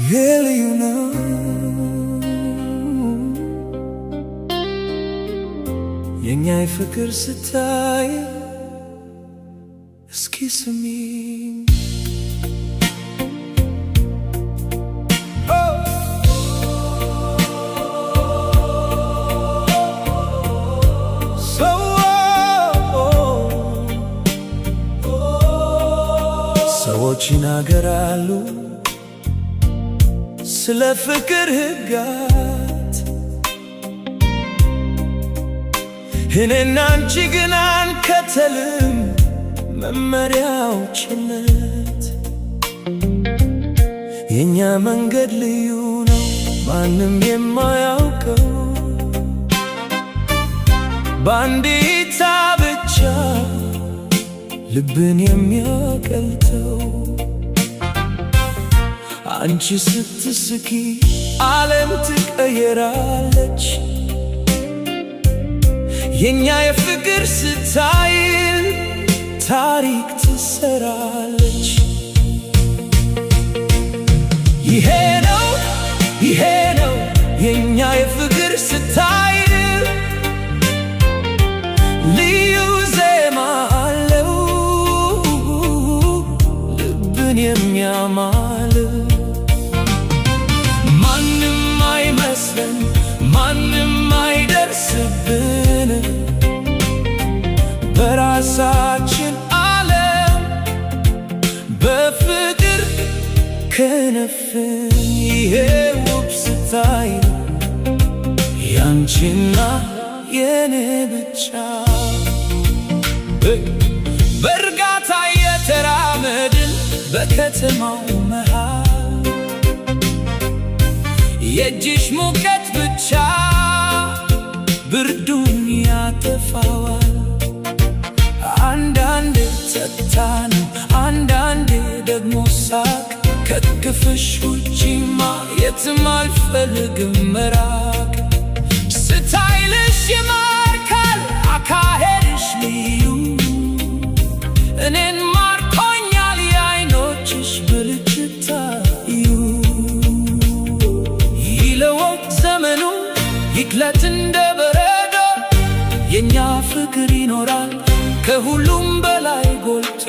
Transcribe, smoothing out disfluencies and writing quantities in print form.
Really, you know, የኛ ፍቅር ስታይ እስኪ ስሚኝ ሰዎች ይናገራሉ ስለ ፍቅር ሕግጋት፣ እኔና አንቺ ግን አንከተልም መመሪያዎችነት። የኛ መንገድ ልዩ ነው ማንም የማያውቀው፣ በአንድ እይታ ብቻ ልብን የሚያቀልጠው። አንቺ ስትስቂ ዓለም ትቀየራለች፣ የኛ የፍቅር ስታይል ታሪክ ትሰራለች። ይሄ ነው የኛ የፍቅር ስታይል፣ ልዩ ዜማ አለው ልብን የሚያማል። ማንም አይመስለን ማንም አይደርስብን፣ በራሳችን ዓለም በፍቅር ከነፍን። ይሄ ውብ ስታይል ያንቺና የኔ ብቻ፣ በእርጋታ የተራመድን በከተማው መሃል፣ የእጅሽ ሙቀት ብቻ ብርዱን ያጠፋዋል። አንዳንዴ ጸጥታ ነው አንዳንዴ ደግሞ ሳቅ፣ ከክፍሽ ውጪማ የትም አልፈልግም መራቅ። ስታይልሽ ይማርካል አካሄድሽ ልዩ፣ እኔን ማርኮኛል የዓይኖችሽ ብልጭታዩ። ይለወጥ ዘመኑ ይግለጥ እንደ በረዶ፣ የኛ ፍቅር ይኖራል ከሁሉም በላይ ጎልቶ።